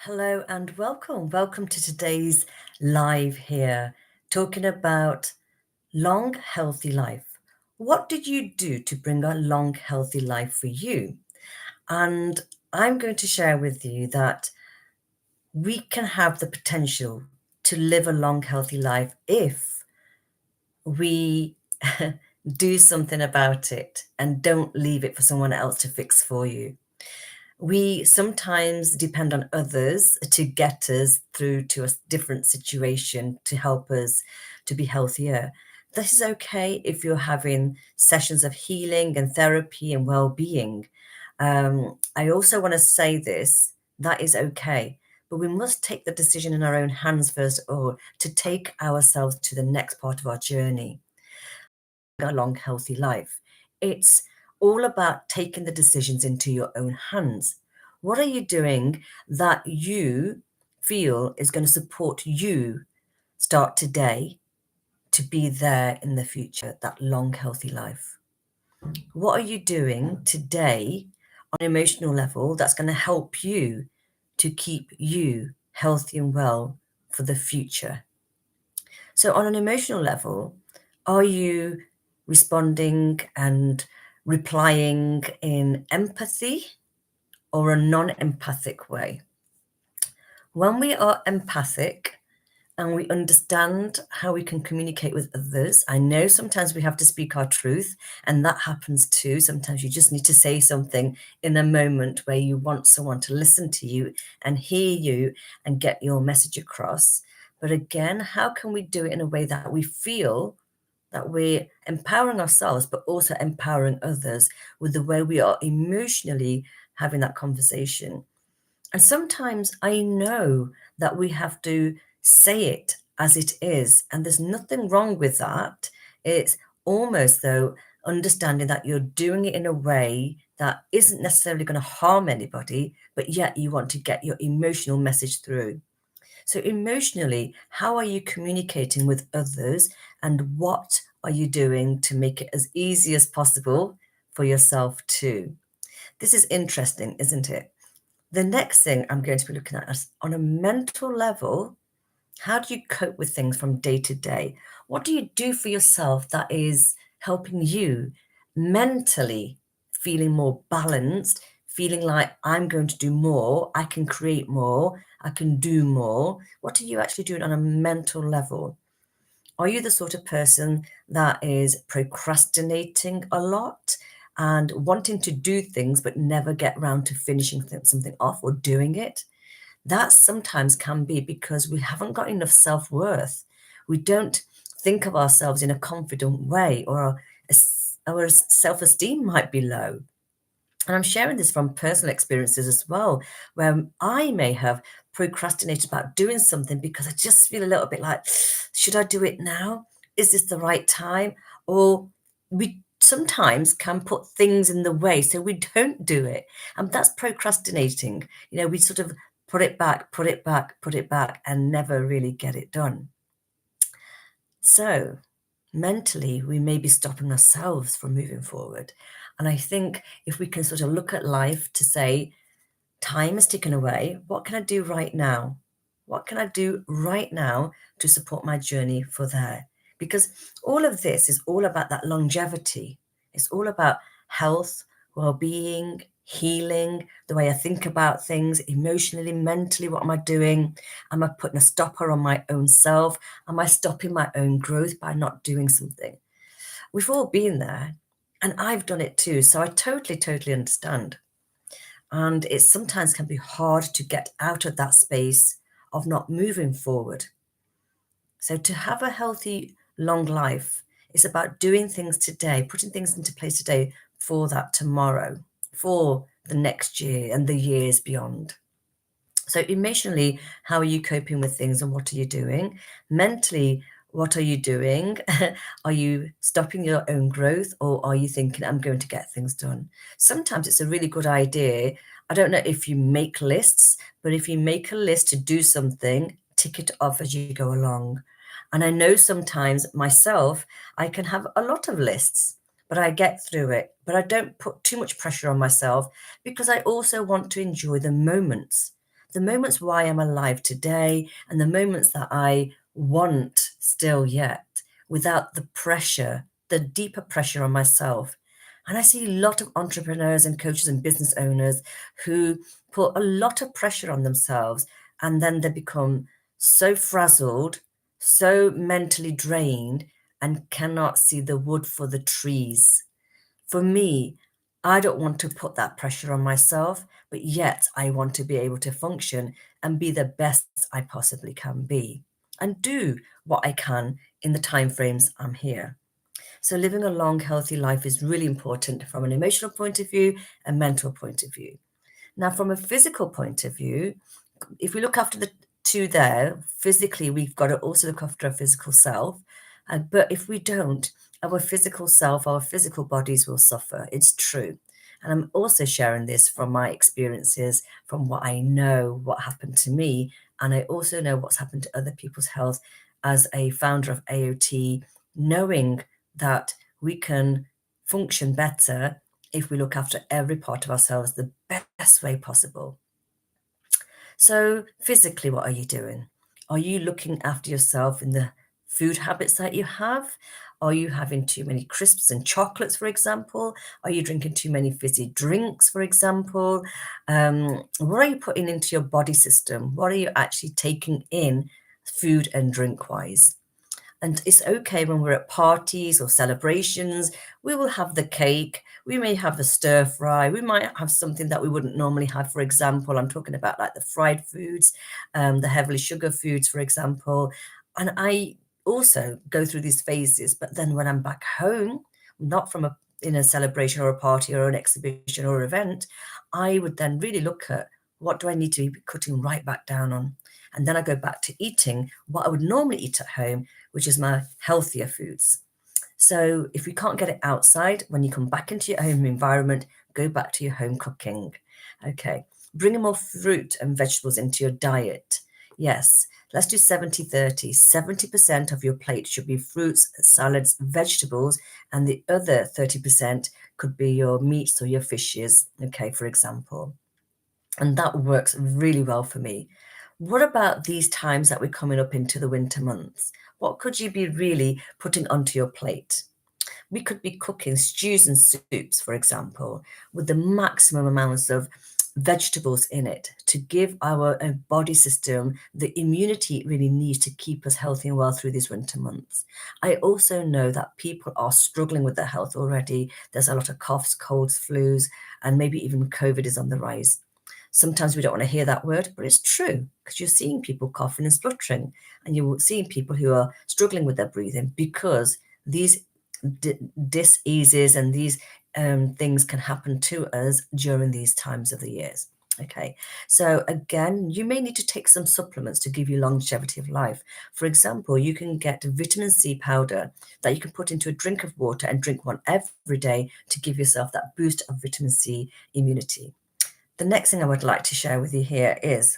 Hello and welcome. Welcome to today's live here, talking about long, healthy life. What did you do to bring a long, healthy life for you? And I'm going to share with you that we can have the potential to live a long, healthy life if we do something about it and don't leave it for someone else to fix for you. We sometimes depend on others to get us through to a different situation to help us to be healthier. This is okay if you're having sessions of healing and therapy and well-being. I also want to say this, that is okay, but we must take the decision in our own hands first of all to take ourselves to the next part of our journey, a long, healthy life. It's all about taking the decisions into your own hands. What are you doing that you feel is going to support you start today to be there in the future, that long, healthy life? What are you doing today on an emotional level that's going to help you to keep you healthy and well for the future? So, on an emotional level, are you responding and replying in empathy or a non empathic way? When we are empathic and we understand how we can communicate with others, I know sometimes we have to speak our truth, and that happens too. Sometimes you just need to say something in a moment where you want someone to listen to you and hear you and get your message across. But again, how can we do it in a way that we feel that we're empowering ourselves, but also empowering others with the way we are emotionally having that conversation? And sometimes I know that we have to say it as it is, and there's nothing wrong with that. It's almost though understanding that you're doing it in a way that isn't necessarily going to harm anybody, but yet you want to get your emotional message through. So, emotionally, how are you communicating with others, and what are you doing to make it as easy as possible for yourself too? This is interesting, isn't it? The next thing I'm going to be looking at is on a mental level, how do you cope with things from day to day? What do you do for yourself that is helping you mentally feeling more balanced, feeling like I'm going to do more, I can create more, I can do more? What are you actually doing on a mental level? Are you the sort of person that is procrastinating a lot and wanting to do things but never get around to finishing something off or doing it? That sometimes can be because we haven't got enough self-worth. We don't think of ourselves in a confident way, or our self-esteem might be low. And I'm sharing this from personal experiences as well, where I may have procrastinated about doing something because I just feel a little bit like, should I do it now? Is this the right time? Or we sometimes can put things in the way so we don't do it. And that's procrastinating. We sort of put it back, put it back, put it back, and never really get it done. So mentally, we may be stopping ourselves from moving forward. And I think if we can sort of look at life to say, time is ticking away, what can I do right now? What can I do right now to support my journey for there? Because all of this is all about that longevity. It's all about health, well-being, healing, the way I think about things emotionally, mentally. What am I doing? Am I putting a stopper on my own self? Am I stopping my own growth by not doing something? We've all been there, and I've done it too. So I totally understand. And it sometimes can be hard to get out of that space of not moving forward. So to have a healthy, long life is about doing things today, putting things into place today for that tomorrow, for the next year and the years beyond. So emotionally, how are you coping with things and what are you doing? Mentally, what are you doing? Are you stopping your own growth, or are you thinking, I'm going to get things done? Sometimes it's a really good idea. I don't know if you make lists, but if you make a list to do something, tick it off as you go along. And I know sometimes myself, I can have a lot of lists, but I get through it. But I don't put too much pressure on myself because I also want to enjoy the moments. the moments why I'm alive today and the moments that I want still yet without the pressure, the deeper pressure on myself. And I see a lot of entrepreneurs and coaches and business owners who put a lot of pressure on themselves, and then they become so frazzled, so mentally drained, and cannot see the wood for the trees. For me, I don't want to put that pressure on myself, but yet I want to be able to function and be the best I possibly can be and do what I can in the timeframes I'm here. So living a long, healthy life is really important from an emotional point of view and mental point of view. Now, from a physical point of view, if we look after the two there, physically, we've got to also look after our physical self. But if we don't, our physical self, our physical bodies will suffer. It's true. And I'm also sharing this from my experiences, from what I know, what happened to me. And I also know what's happened to other people's health as a founder of AOT, knowing that we can function better if we look after every part of ourselves the best way possible. So, physically, what are you doing? Are you looking after yourself in the food habits that you have? Are you having too many crisps and chocolates, for example? Are you drinking too many fizzy drinks, for example? What are you putting into your body system? What are you actually taking in, food and drink wise? And it's okay when we're at parties or celebrations, we will have the cake, we may have the stir fry, we might have something that we wouldn't normally have. For example, I'm talking about like the fried foods, the heavily sugar foods, for example. And I also go through these phases, but then when I'm back home, not from in a celebration or a party or an exhibition or event, I would then really look at what do I need to be cutting right back down on. And then I go back to eating what I would normally eat at home, which is my healthier foods. So if we can't get it outside, when you come back into your home environment, go back to your home cooking. Okay. Bring more fruit and vegetables into your diet. Yes. Let's do 70-30. 70% of your plate should be fruits, salads, vegetables, and the other 30% could be your meats or your fishes, okay, for example. And that works really well for me. What about these times that we're coming up into the winter months? What could you be really putting onto your plate? We could be cooking stews and soups, for example, with the maximum amounts of vegetables in it to give our body system the immunity it really needs to keep us healthy and well through these winter months. I also know that people are struggling with their health already. There's a lot of coughs, colds, flus, and maybe even COVID is on the rise. Sometimes we don't want to hear that word, but it's true because you're seeing people coughing and spluttering, and you're seeing people who are struggling with their breathing because these diseases and these things can happen to us during these times of the years. Okay, so again, you may need to take some supplements to give you longevity of life. For example, you can get vitamin C powder that you can put into a drink of water and drink one every day to give yourself that boost of vitamin C immunity. The next thing I would like to share with you here is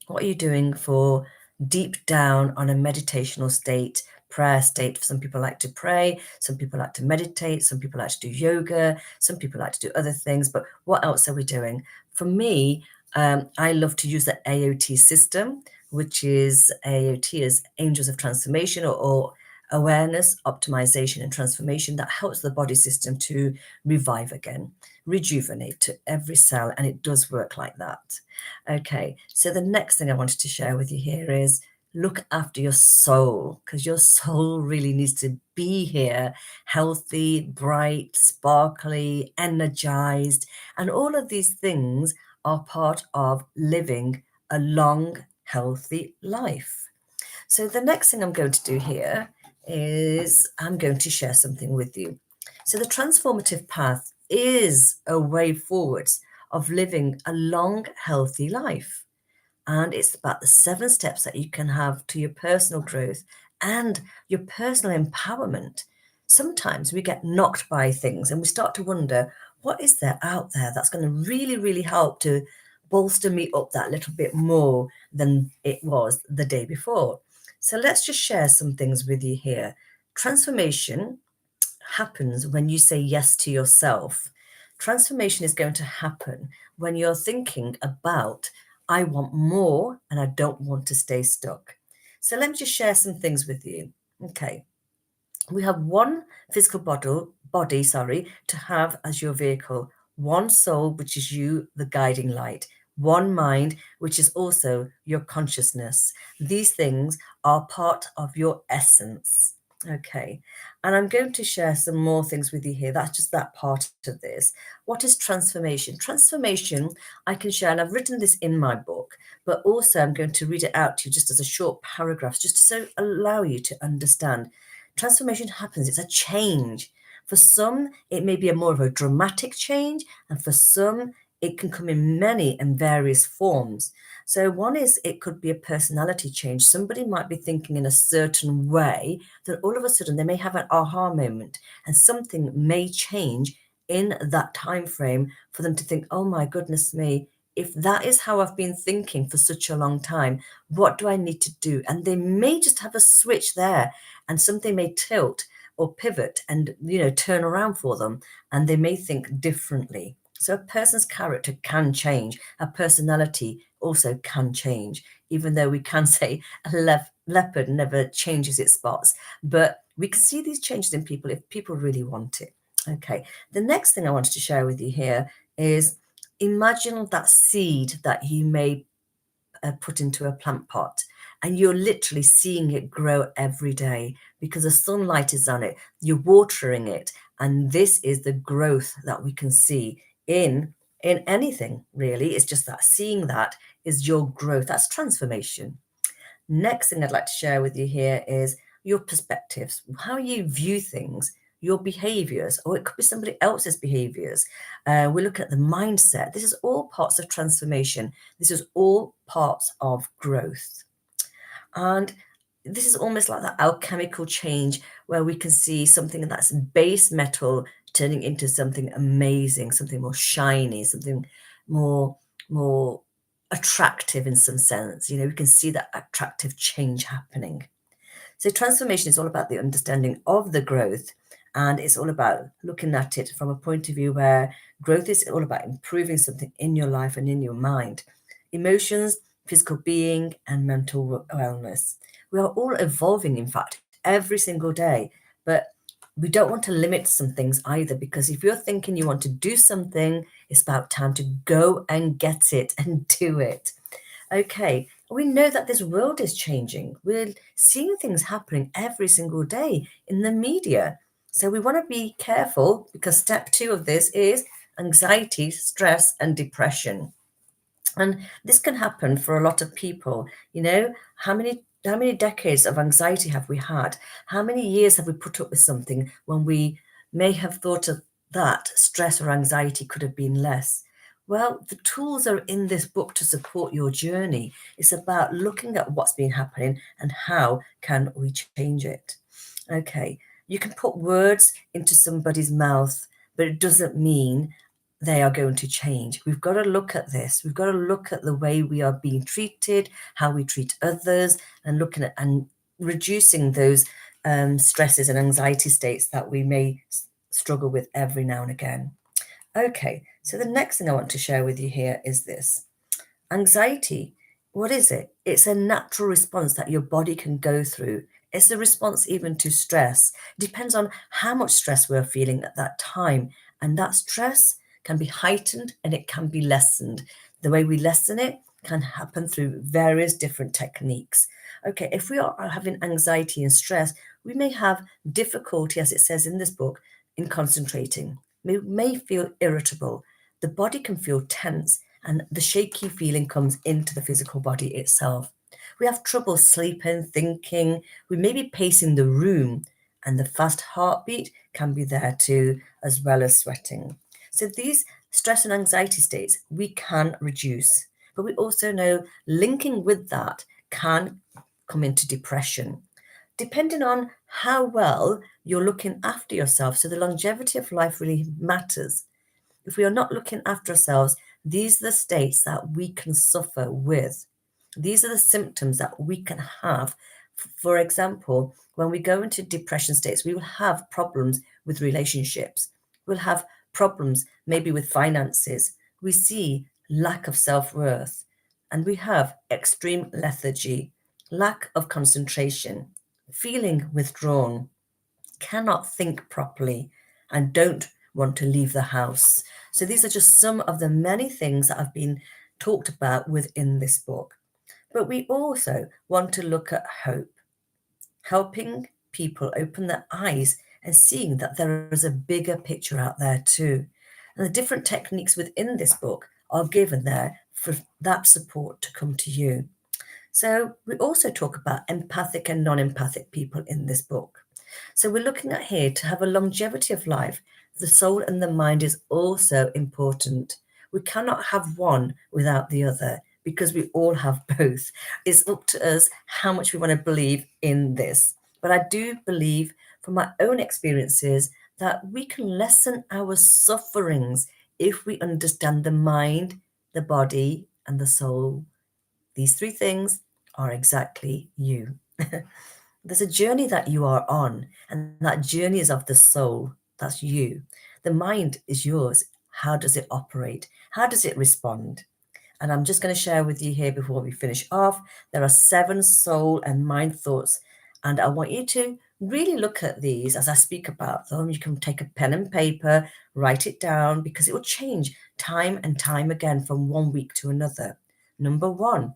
what are you doing for deep down on a meditational state, prayer state? Some people like to pray, some people like to meditate, some people like to do yoga, some people like to do other things, but what else are we doing? For me, I love to use the AOT system, which is AOT is Angels of Transformation or awareness, optimization, and transformation that helps the body system to revive again, rejuvenate to every cell, and it does work like that. Okay, so the next thing I wanted to share with you here is look after your soul because your soul really needs to be here, healthy, bright, sparkly, energized, and all of these things are part of living a long, healthy life. So the next thing I'm going to do here is I'm going to share something with you. So the transformative path is a way forwards of living a long, healthy life. And it's about the 7 steps that you can have to your personal growth and your personal empowerment. Sometimes we get knocked by things and we start to wonder, what is there out there that's going to really, really help to bolster me up that little bit more than it was the day before? So let's just share some things with you here. Transformation happens when you say yes to yourself. Transformation is going to happen when you're thinking about I want more and I don't want to stay stuck. So let me just share some things with you. Okay. We have one physical body, to have as your vehicle, one soul, which is you, the guiding light, one mind, which is also your consciousness. These things are part of your essence. Okay. And I'm going to share some more things with you here. That's just that part of this. What is transformation? Transformation, I can share, and I've written this in my book, but also I'm going to read it out to you just as a short paragraph, just to so allow you to understand. Transformation happens, it's a change. For some, it may be a more of a dramatic change, and for some, it can come in many and various forms. So one is it could be a personality change. Somebody might be thinking in a certain way that all of a sudden they may have an aha moment and something may change in that time frame for them to think, oh my goodness me, if that is how I've been thinking for such a long time, what do I need to do? And they may just have a switch there and something may tilt or pivot and turn around for them, and they may think differently. So a person's character can change, a personality also can change, even though we can say a leopard never changes its spots, but we can see these changes in people if people really want it. Okay, the next thing I wanted to share with you here is imagine that seed that you may put into a plant pot, and you're literally seeing it grow every day because the sunlight is on it, you're watering it, and this is the growth that we can see in anything really. It's just that seeing that is your growth. That's transformation. Next thing I'd like to share with you here is your perspectives, how you view things, your behaviors, or it could be somebody else's behaviors. We look at the mindset. This is all parts of transformation. This is all parts of growth. And this is almost like that alchemical change where we can see something that's base metal turning into something amazing, something more shiny, something more attractive in some sense. We can see that attractive change happening. So transformation is all about the understanding of the growth, and it's all about looking at it from a point of view where growth is all about improving something in your life and in your mind, emotions, physical being, and mental wellness. We are all evolving, in fact, every single day, but we don't want to limit some things either, because if you're thinking you want to do something, it's about time to go and get it and do it. Okay, we know that this world is changing. We're seeing things happening every single day in the media. So we want to be careful, because step 2 of this is anxiety, stress, and depression. And this can happen for a lot of people. How many decades of anxiety have we had? How many years have we put up with something when we may have thought of that stress or anxiety could have been less? Well, the tools are in this book to support your journey. It's about looking at what's been happening and how can we change it. Okay, you can put words into somebody's mouth, but it doesn't mean they are going to change. We've got to look at this. We've got to look at the way we are being treated, how we treat others, and looking at and reducing those stresses and anxiety states that we may struggle with every now and again. Okay, so the next thing I want to share with you here is this. Anxiety, what is it? It's a natural response that your body can go through. It's a response even to stress. It depends on how much stress we're feeling at that time. And that stress can be heightened and it can be lessened. The way we lessen it can happen through various different techniques. Okay, if we are having anxiety and stress, we may have difficulty, as it says in this book, in concentrating. We may feel irritable. The body can feel tense, and the shaky feeling comes into the physical body itself. We have trouble sleeping, thinking, we may be pacing the room, and the fast heartbeat can be there too, as well as sweating. So these stress and anxiety states we can reduce, but we also know linking with that can come into depression, depending on how well you're looking after yourself. So the longevity of life really matters. If we are not looking after ourselves, these are the states that we can suffer with. These are the symptoms that we can have. For example, when we go into depression states, we will have problems with relationships. We'll have problems maybe with finances. We see lack of self-worth. And we have extreme lethargy, lack of concentration, feeling withdrawn, cannot think properly, and don't want to leave the house. So these are just some of the many things that have been talked about within this book. But we also want to look at hope, helping people open their eyes and seeing that there is a bigger picture out there too. And the different techniques within this book are given there for that support to come to you. So we also talk about empathic and non-empathic people in this book. So we're looking at here to have a longevity of life. The soul and the mind is also important. We cannot have one without the other because we all have both. It's up to us how much we want to believe in this. But I do believe from my own experiences that we can lessen our sufferings if we understand the mind, the body, and the soul. These three things are exactly you. There's a journey that you are on, and that journey is of the soul. That's you. The mind is yours. How does it operate? How does it respond? And I'm just going to share with you here before we finish off. There are 7 soul and mind thoughts, and I want you to really look at these as I speak about them. You can take a pen and paper, write it down, because it will change time and time again from one week to another. Number 1,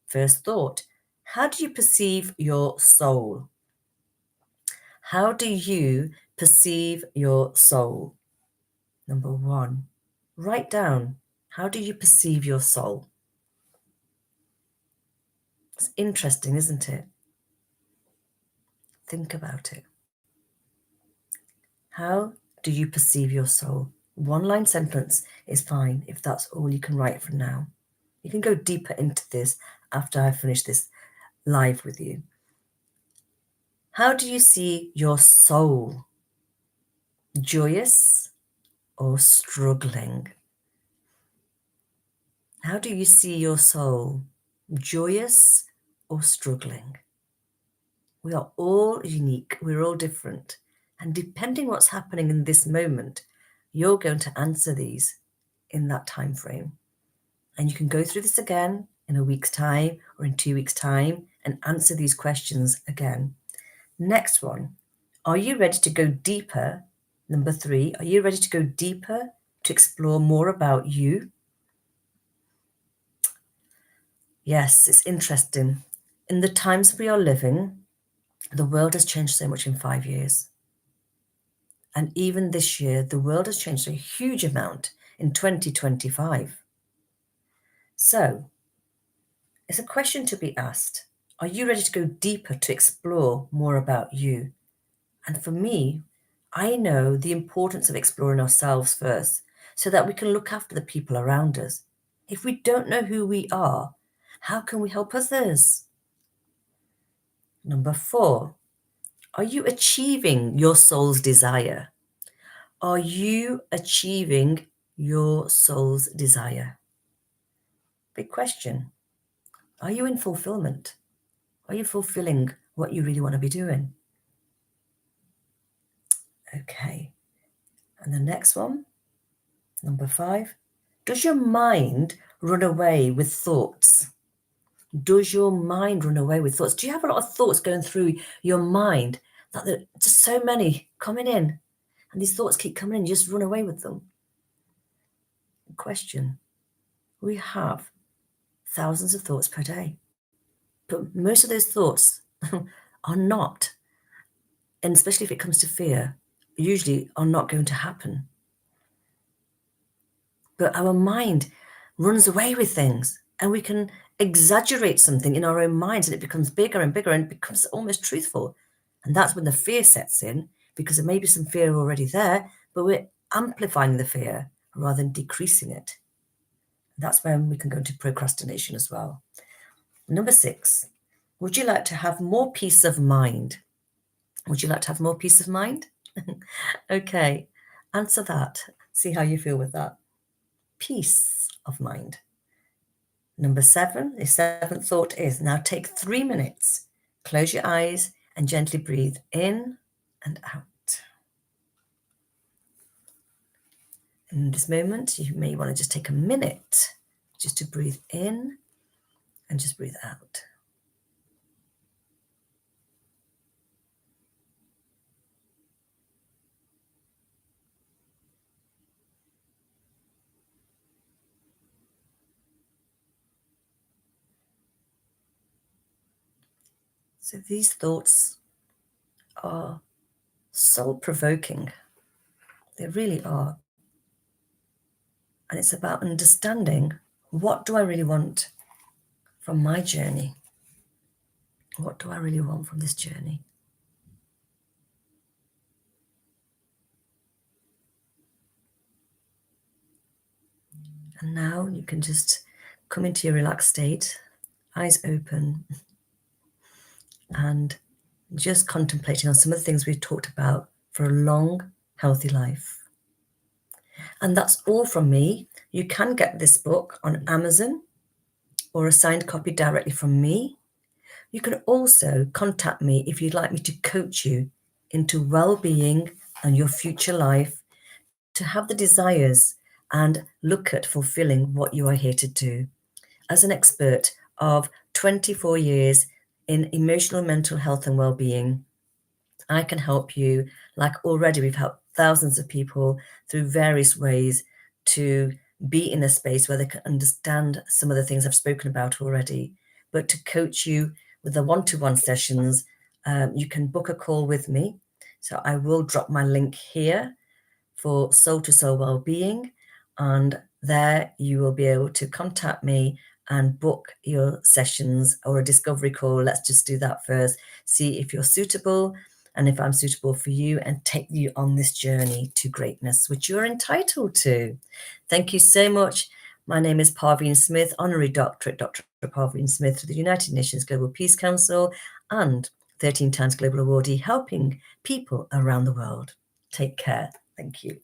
first thought. How do you perceive your soul? How do you perceive your soul? Number 1. Write down, how do you perceive your soul? It's interesting, isn't it? Think about it. How do you perceive your soul? One-line sentence is fine if that's all you can write for now. You can go deeper into this after I finish this live with you. How do you see your soul? Joyous or struggling? How do you see your soul? Joyous or struggling? We are all unique. We're all different. And depending what's happening in this moment, you're going to answer these in that time frame. And you can go through this again in a week's time or in 2 weeks' time and answer these questions again. Next one, are you ready to go deeper? Number 3, are you ready to go deeper to explore more about you? Yes, it's interesting. In the times we are living, the world has changed so much in 5 years. And even this year, the world has changed a huge amount in 2025. So, it's a question to be asked. Are you ready to go deeper to explore more about you? And for me, I know the importance of exploring ourselves first so that we can look after the people around us. If we don't know who we are, how can we help others? Number 4, are you achieving your soul's desire? Are you achieving your soul's desire? Big question. Are you in fulfillment? Are you fulfilling what you really want to be doing? Okay. And the next one, number 5, does your mind run away with thoughts? Does your mind run away with thoughts? Do you have a lot of thoughts going through your mind that there are just so many coming in and these thoughts keep coming in, you just run away with them? Question. We have thousands of thoughts per day, but most of those thoughts are not, and especially if it comes to fear, usually are not going to happen. But our mind runs away with things, and we can exaggerate something in our own minds, and it becomes bigger and bigger and becomes almost truthful. And that's when the fear sets in, because there may be some fear already there, but we're amplifying the fear rather than decreasing it. That's when we can go into procrastination as well. Number 6, would you like to have more peace of mind? Would you like to have more peace of mind? Okay, answer that. See how you feel with that. Peace of mind. Number 7, the 7th thought is, now take 3 minutes, close your eyes and gently breathe in and out. In this moment, you may want to just take a minute just to breathe in and just breathe out. So these thoughts are soul provoking. They really are. And it's about understanding, what do I really want from my journey? What do I really want from this journey? And now you can just come into your relaxed state, eyes open, and just contemplating on some of the things we've talked about for a long, healthy life. And that's all from me. You can get this book on Amazon or a signed copy directly from me. You can also contact me if you'd like me to coach you into well-being and your future life, to have the desires and look at fulfilling what you are here to do. As an expert of 24 years in emotional mental health and well-being, I can help you. Like already we've helped thousands of people through various ways to be in a space where they can understand some of the things I've spoken about already. But to coach you with the one-to-one sessions, you can book a call with me. So I will drop my link here for Soul to Soul Wellbeing, and there you will be able to contact me and book your sessions or a discovery call. Let's just do that first, see if you're suitable and if I'm suitable for you, and take you on this journey to greatness, which you're entitled to. Thank you so much. My name is Parveen Smith, Honorary Doctorate, Dr. Parveen Smith for the United Nations Global Peace Council and 13 times Global Awardee, helping people around the world. Take care. Thank you.